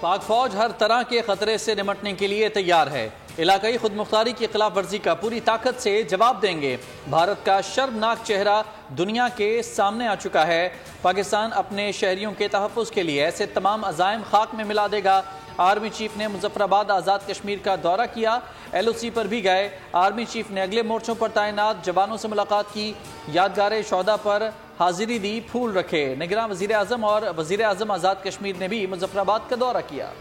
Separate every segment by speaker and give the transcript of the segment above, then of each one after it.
Speaker 1: पाक फौज हर तरह के खतरे से निपटने के लिए तैयार है। इलाकाई खुदमुख्तारी की खिलाफ वर्जी का पूरी ताकत से जवाब देंगे। भारत का शर्मनाक चेहरा दुनिया के सामने आ चुका है। पाकिस्तान अपने शहरियों के तहफ़्फ़ुज़ के लिए ऐसे तमाम अज़ाइम खाक में मिला देगा। आर्मी चीफ ने मुजफ्फराबाद आज़ाद कश्मीर का दौरा किया, LOC पर भी गए। आर्मी चीफ ने अगले मोर्चों पर तैनात जवानों से मुलाकात की, यादगार शोहदा पर हाजिरी दी, फूल रखे। निगरान वज़ीर आज़म और वज़ीर आज़म आज़ाद कश्मीर ने भी मुजफ्फराबाद का दौरा किया।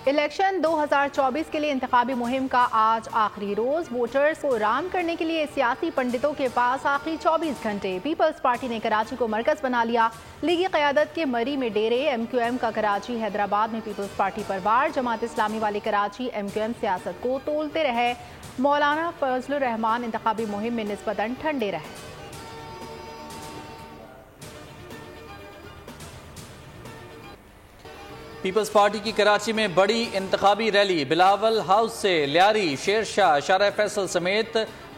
Speaker 2: इलेक्शन 2024 के लिए इंतखाबी मुहिम का आज आखिरी रोज। वोटर्स को राम करने के लिए सियासी पंडितों के पास आखिरी 24 घंटे। पीपल्स पार्टी ने कराची को मरकज बना लिया। लीगी क़यादत के मरी में डेरे। MQM का कराची, हैदराबाद में पीपल्स पार्टी पर वार। जमात इस्लामी वाले कराची MQM सियासत को तोलते रहे। मौलाना फजलुर रहमान इंतखाबी मुहिम में निस्बतन ठंडे रहे।
Speaker 1: पीपल्स पार्टी की कराची में बड़ी इंतखाबी रैली। बिलावल हाउस से लियारी, शेर शाह, शारा फैसल समेत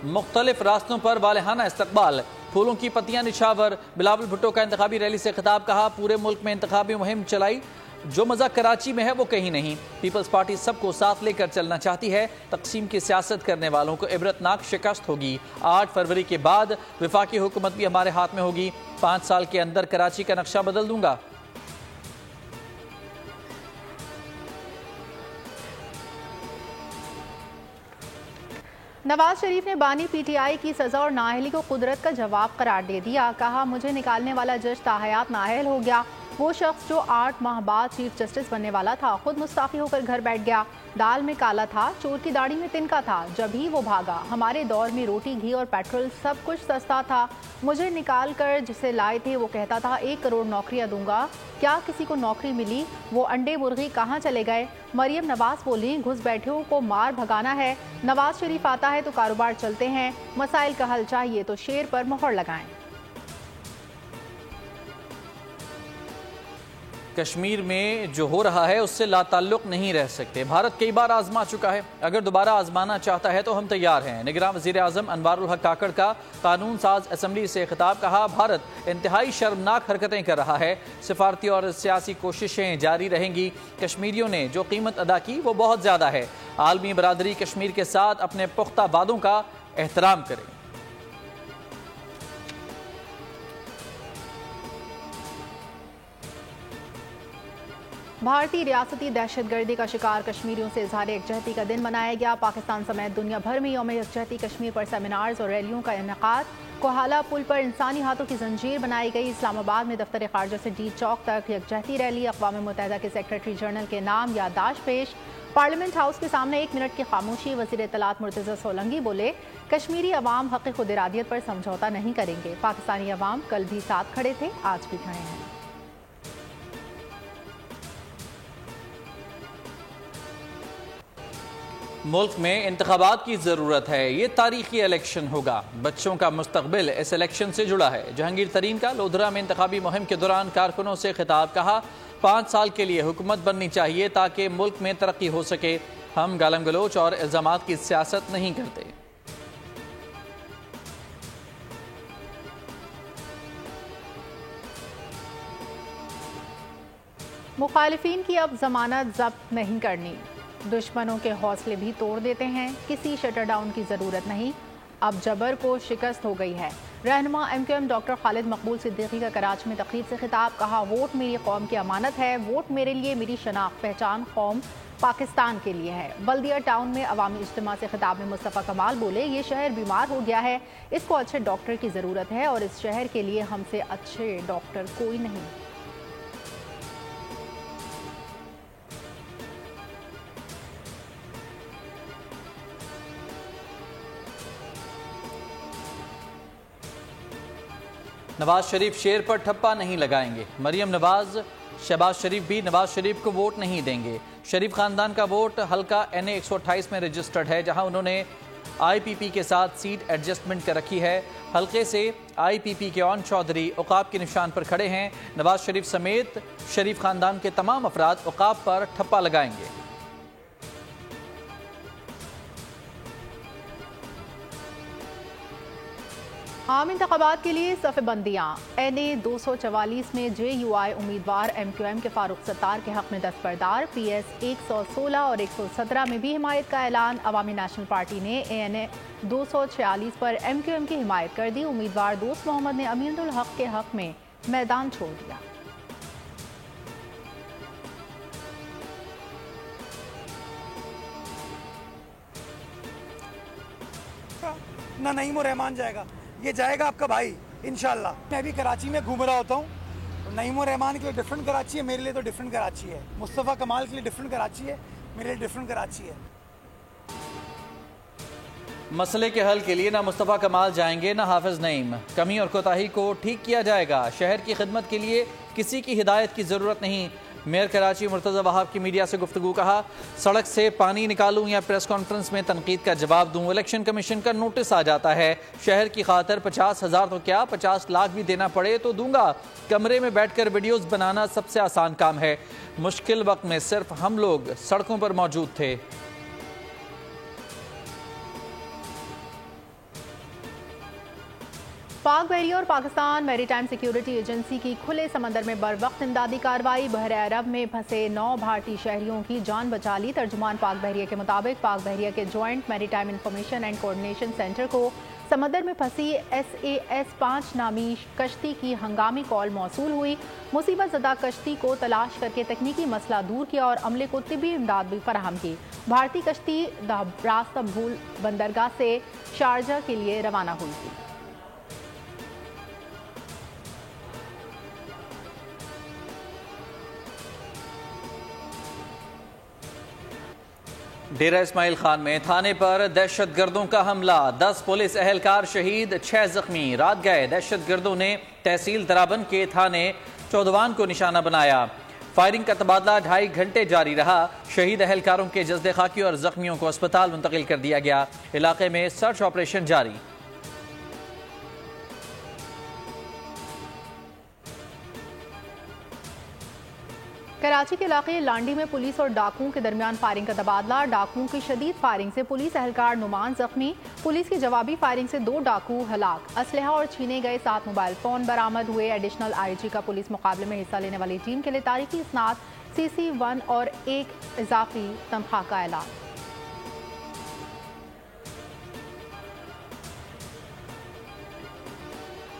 Speaker 1: मुख्तलिफ रास्तों पर वालेहाना इस्तकबाल। फूलों की पत्तियां निछावर। बिलावल भुट्टो का इंतखाबी रैली से खिताब, कहा पूरे मुल्क में इंतखाबी मुहिम चलाई, जो मज़ा कराची में है वो कहीं नहीं। पीपल्स पार्टी सबको साथ लेकर चलना चाहती है। तकसीम की सियासत करने वालों को इबरतनाक शिकस्त होगी। 8 फरवरी के बाद वफाकी हुकूमत भी हमारे हाथ में होगी। 5 साल के अंदर कराची का नक्शा बदल दूंगा।
Speaker 2: नवाज शरीफ ने बानी PTI की सजा और नाअहली को कुदरत का जवाब करार दे दिया। कहा मुझे निकालने वाला जज ताहयात नाअहल हो गया। वो शख्स जो 8 माह बाद चीफ जस्टिस बनने वाला था खुद मुस्ताफी होकर घर बैठ गया। दाल में काला था, चोर की दाढ़ी में तिनका था, जब ही वो भागा। हमारे दौर में रोटी, घी और पेट्रोल सब कुछ सस्ता था। मुझे निकाल कर जिसे लाए थे वो कहता था 1 करोड़ नौकरियां दूंगा। क्या किसी को नौकरी मिली? वो अंडे मुर्गी कहाँ चले गए? मरियम नवाज बोली घुस बैठों को मार भगाना है। नवाज शरीफ आता है तो कारोबार चलते हैं। मसाइल का हल चाहिए तो शेर पर मोहर लगाएं।
Speaker 1: कश्मीर में जो हो रहा है उससे लाताल्लुक नहीं रह सकते। भारत कई बार आजमा चुका है, अगर दोबारा आजमाना चाहता है तो हम तैयार हैं। निगरान वज़ीर आज़म अनवारुल हक काकड़ का कानून साज असम्बली से खिताब, कहा भारत इंतहाई शर्मनाक हरकतें कर रहा है। सिफारती और सियासी कोशिशें जारी रहेंगी। कश्मीरियों ने जो कीमत अदा की वो बहुत ज़्यादा है। आलमी बरादरी कश्मीर के साथ अपने पुख्ता वादों का एहतराम करें।
Speaker 2: भारतीय रियासती दहशतगर्दी का शिकार कश्मीरियों से इजहार यकजहती का दिन मनाया गया। पाकिस्तान समेत दुनिया भर में यौम यकजहती कश्मीर पर सेमिनार्स और रैलियों का इनेकाद। कोहाला पुल पर इंसानी हाथों की जंजीर बनाई गई। इस्लामाबाद में दफ्तर खारजा से डी चौक तक यकजहती रैली। अक़वाम मुत्तहिदा के सेक्रेटरी जनरल के नाम याददाश्त पेश। पार्लियामेंट हाउस के सामने 1 मिनट की खामोशी। वज़ीर इत्तलात मुर्तज़ा सोलंकी बोले कश्मीरी अवाम हक़ खुद इरादियत पर समझौता नहीं करेंगे। पाकिस्तानी अवाम कल भी साथ खड़े थे, आज भी खड़े हैं।
Speaker 1: मुल्क में इंतखाबात की ज़रूरत है। ये तारीखी इलेक्शन होगा। बच्चों का मुस्तकबिल इस इलेक्शन से जुड़ा है। जहांगीर तरीन का लोधरा में इंतखाबी मुहिम के दौरान कारकुनों से खिताब, कहा 5 साल के लिए हुकूमत बननी चाहिए ताकि मुल्क में तरक्की हो सके। हम गालम गलोच और इल्ज़ामात की सियासत नहीं करते।
Speaker 2: मुखालिफिन की अब जमानत जब्त नहीं करनी। दुश्मनों के हौसले भी तोड़ देते हैं। किसी शटर डाउन की ज़रूरत नहीं, अब जबर को शिकस्त हो गई है। रहनुमा MQM डॉक्टर खालिद मकबूल सिद्दीकी का कराची में तकरीब से खिताब, कहा वोट मेरी कौम की अमानत है। वोट मेरे लिए मेरी शनाख्त पहचान कौम पाकिस्तान के लिए है। बल्दिया टाउन में अवामी इज्तिमा से खिताब में मुस्तफ़ा कमाल बोले ये शहर बीमार हो गया है, इसको अच्छे डॉक्टर की ज़रूरत है और इस शहर के लिए हमसे अच्छे डॉक्टर कोई नहीं।
Speaker 1: नवाज शरीफ शेर पर ठप्पा नहीं लगाएंगे। मरियम नवाज, शहबाज शरीफ भी नवाज शरीफ को वोट नहीं देंगे। शरीफ खानदान का वोट हल्का NA 128 में रजिस्टर्ड है, जहां उन्होंने IPP के साथ सीट एडजस्टमेंट कर रखी है। हल्के से IPP के ऑन चौधरी उकाब के निशान पर खड़े हैं। नवाज शरीफ समेत शरीफ खानदान के तमाम अफराद उकाब पर ठप्पा लगाएंगे।
Speaker 2: आम इंतखाबात के लिए सफ़बंदियाँ। NA 244 में JUI उम्मीदवार MQM के फारूक सत्तार के हक में दस्तबरदार। PS 116 और 117 में भी हिमायत का ऐलान। अवामी नेशनल पार्टी ने ANA 246 पर MQM की हिमायत कर दी। उम्मीदवार दोस्त मोहम्मद ने अमीनुल हक के हक में मैदान छोड़ दिया।
Speaker 3: ना नईम और रहमान जाएगा, ये जाएगा आपका भाई इंशाल्लाह। मैं भी कराची में घूम रहा होता हूँ, तो नईम और रहमान के लिए डिफरेंट कराची है, मेरे लिए तो डिफरेंट कराची है। मुस्तफ़ा कमाल के लिए डिफरेंट कराची है, मेरे लिए डिफरेंट कराची है।
Speaker 1: मसले के हल के लिए ना मुस्तफ़ा कमाल जाएंगे ना हाफिज नईम। कमी और कोताही को ठीक किया जाएगा। शहर की खिदमत के लिए किसी की हिदायत की ज़रूरत नहीं। मेयर कराची मुर्तज़ा वहाब की मीडिया से गुफ्तगू। कहा, सड़क से पानी निकालूं या प्रेस कॉन्फ्रेंस में तनकीद का जवाब दूं, इलेक्शन कमीशन का नोटिस आ जाता है। शहर की खातर 50,000 तो क्या 50 लाख भी देना पड़े तो दूंगा। कमरे में बैठकर वीडियोस बनाना सबसे आसान काम है। मुश्किल वक्त में सिर्फ हम लोग सड़कों पर मौजूद थे।
Speaker 2: पाक बहरिया और पाकिस्तान मैरीटाइम सिक्योरिटी एजेंसी की खुले समंदर में बर वक्त इमदादी कार्रवाई। बहर अरब में फंसे 9 भारतीय शहरियों की जान बचा ली। तर्जुमान पाक बहरिया के मुताबिक पाक बहरिया के joint maritime information and coordination centre को समंदर में फंसी SAS 5 नामी कश्ती की हंगामी कॉल मौसूल हुई। मुसीबत ज़दा कश्ती को तलाश करके तकनीकी मसला दूर किया और अमले को तिब्बी इमदाद भी फराहम की। भारतीय कश्ती रास्ता भूल बंदरगाह से शारजा के लिए रवाना हुई थी।
Speaker 1: डेरा इस्माइल खान में थाने पर दहशतगर्दों का हमला। 10 पुलिस एहलकार शहीद, 6 जख्मी। रात गए दहशतगर्दों ने तहसील तराबन के थाने चौधवान को निशाना बनाया। फायरिंग का तबादला 2.5 घंटे जारी रहा। शहीद एहलकारों के जस्दे खाकी और जख्मियों को अस्पताल मुंतकिल कर दिया गया। इलाके में सर्च ऑपरेशन जारी।
Speaker 2: कराची के इलाके लांडी में पुलिस और डाकुओं के दरमियान फायरिंग का तबादला। डाकुओं की शदीद फायरिंग से पुलिस एहलकार नुमान जख्मी। पुलिस की जवाबी फायरिंग से 2 डाकू हलाक। असलहा और छीने गए 7 मोबाइल फोन बरामद हुए। एडिशनल IG का पुलिस मुकाबले में हिस्सा लेने वाली टीम के लिए तारीखी इसनाद CC1 और 1 इजाफी तनख्वाह का ऐलान।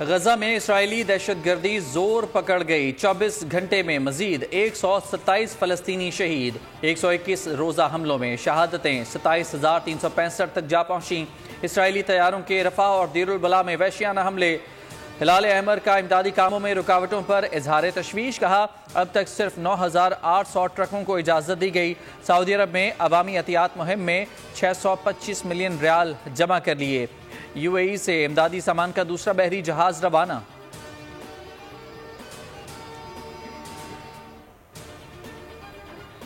Speaker 1: गजा में इसराइली दहशतगर्दी जोर पकड़ गई। 24 घंटे में मजीद 127 फलस्तीनी शहीद। 121 रोजा हमलों में शहादतें 27,365 तक जा पहुंची। इसराइली तैयारों के रफा और दीरुल बला में वहशियाना हमले। हिलाल अहमर का इमदादी कामों में रुकावटों पर इजहार तशवीश। कहा, अब तक सिर्फ 9,800 ट्रकों को इजाज़त दी गई। सऊदी अरब में अवामी एहतियात मुहिम में 625 मिलियन रियाल जमा कर लिए। UAE से इमदादी सामान का दूसरा बहरी जहाज रवाना।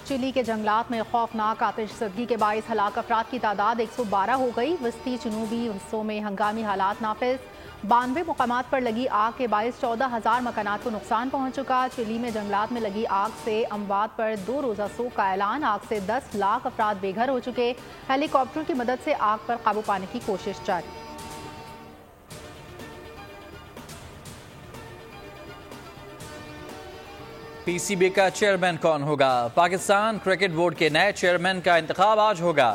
Speaker 2: चिली के जंगलात में खौफनाक आतिशज़दगी के बाइस हलाक अफराद की तादाद 112 हो गई। वस्ती जनूबी हिस्सों में हंगामी हालात नाफिज। 92 मुकामात पर लगी आग के बाइस 14,000 मकानात को नुकसान पहुंच चुका। चिली में जंगलात में लगी आग से अमवात पर 2 रोज़ा सोग का ऐलान। आग से 10 लाख अफराद बेघर हो चुके। हेलीकॉप्टर की मदद से आग पर काबू पाने की कोशिश जारी।
Speaker 1: PCB का चेयरमैन कौन होगा? पाकिस्तान क्रिकेट बोर्ड के नए चेयरमैन का इंतखाब आज होगा।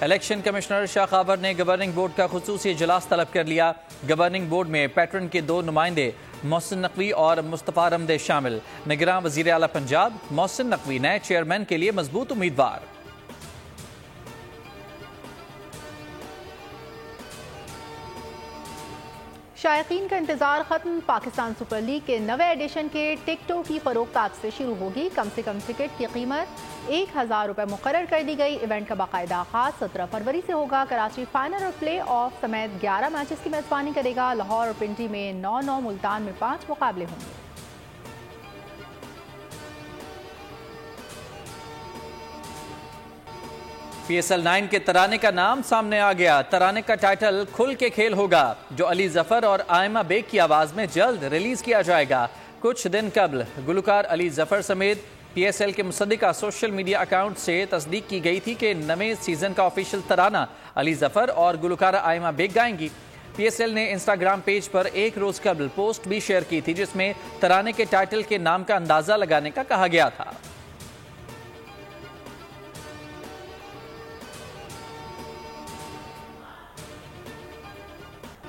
Speaker 1: इलेक्शन कमिश्नर शाह खाबर ने गवर्निंग बोर्ड का खुसूसी इजलास तलब कर लिया। गवर्निंग बोर्ड में पैटर्न के 2 नुमाइंदे मोहसिन नकवी और मुस्तफ़ा रमदे शामिल। निगरान वज़ीर आला पंजाब मोहसिन नकवी नए चेयरमैन के लिए मजबूत उम्मीदवार।
Speaker 2: शायकीन का इंतजार खत्म। पाकिस्तान सुपर लीग के नवे एडिशन के टिकटों की फरोख्त आज से शुरू होगी। कम से कम टिकट की कीमत 1,000 रुपये मुकर्रर कर दी गई। इवेंट का बाकायदा आगाज 17 फरवरी से होगा। कराची फाइनल और प्ले ऑफ समेत 11 मैचेस की मेजबानी करेगा। लाहौर और पिंडी में 9-9, मुल्तान में 5 मुकाबले होंगे।
Speaker 1: PSL 9 के तराने का नाम सामने आ गया। तराने का टाइटल खुल के खेल होगा, जो अली जफर और आयमा बेग की आवाज में जल्द रिलीज किया जाएगा। कुछ दिन कबल गुलकार अली जफर समेत PSL के मुसद्दिका सोशल मीडिया अकाउंट से तस्दीक की गई थी कि नवे सीजन का ऑफिशियल तराना अली जफर और गुलकारा आयमा बेग गाएंगी। PSL ने इंस्टाग्राम पेज पर एक रोज कबल पोस्ट भी शेयर की थी जिसमें तराने के टाइटल के नाम का अंदाजा लगाने का कहा गया था।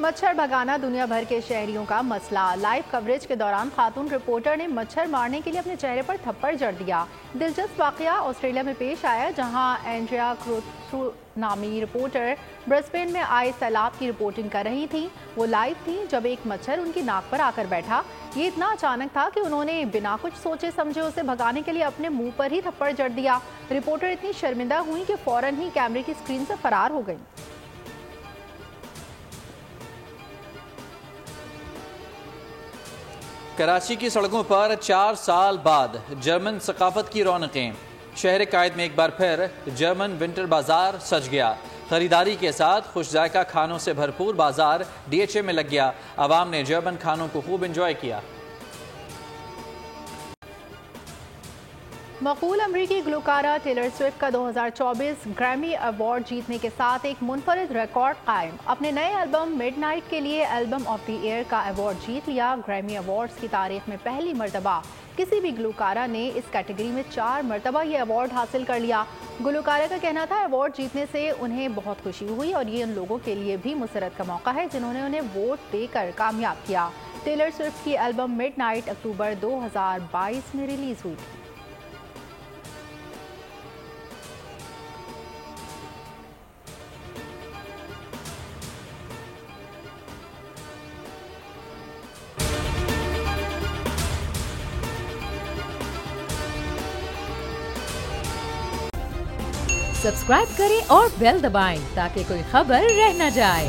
Speaker 2: मच्छर भगाना दुनिया भर के शहरियों का मसला। लाइव कवरेज के दौरान खातून रिपोर्टर ने मच्छर मारने के लिए अपने चेहरे पर थप्पड़ जड़ दिया। दिलचस्प वाकया ऑस्ट्रेलिया में पेश आया, जहां एंड्रिया क्रोथ्रू नामी रिपोर्टर ब्रिस्बेन में आए सैलाब की रिपोर्टिंग कर रही थी। वो लाइव थी जब एक मच्छर उनकी नाक पर आकर बैठा। ये इतना अचानक था कि उन्होंने बिना कुछ सोचे समझे उसे भगाने के लिए अपने मुंह पर ही थप्पड़ जड़ दिया। रिपोर्टर इतनी शर्मिंदा हुई कि फौरन ही कैमरे की स्क्रीन से फरार हो गई।
Speaker 1: कराची की सड़कों पर 4 साल बाद जर्मन सकाफत की रौनकें। शहर कायद में एक बार फिर जर्मन विंटर बाजार सज गया। खरीदारी के साथ खुश जायका खानों से भरपूर बाजार DHA में लग गया। आवाम ने जर्मन खानों को खूब एंजॉय किया।
Speaker 2: मकबूल अमरीकी गुलकारा टेलर स्विफ्ट का 2024 ग्रैमी अवार्ड जीतने के साथ एक मुनफरिद रिकॉर्ड कायम। अपने नए एल्बम मिडनाइट के लिए एल्बम ऑफ द ईयर का अवार्ड जीत लिया। ग्रैमी अवार्ड्स की तारीख में पहली मरतबा किसी भी गुलकारा ने इस कैटेगरी में 4 मरतबा ये अवार्ड हासिल कर लिया। गुलकारा का कहना था अवार्ड जीतने से उन्हें बहुत खुशी हुई और ये उन लोगों के लिए भी मुसरत का मौका है जिन्होंने उन्हें वोट देकर कामयाब किया। टेलर स्विफ्ट की एल्बम मिडनाइट अक्टूबर 2022 में रिलीज हुई थी।
Speaker 4: सब्सक्राइब करें और बेल दबाएं ताकि कोई खबर रह न जाए।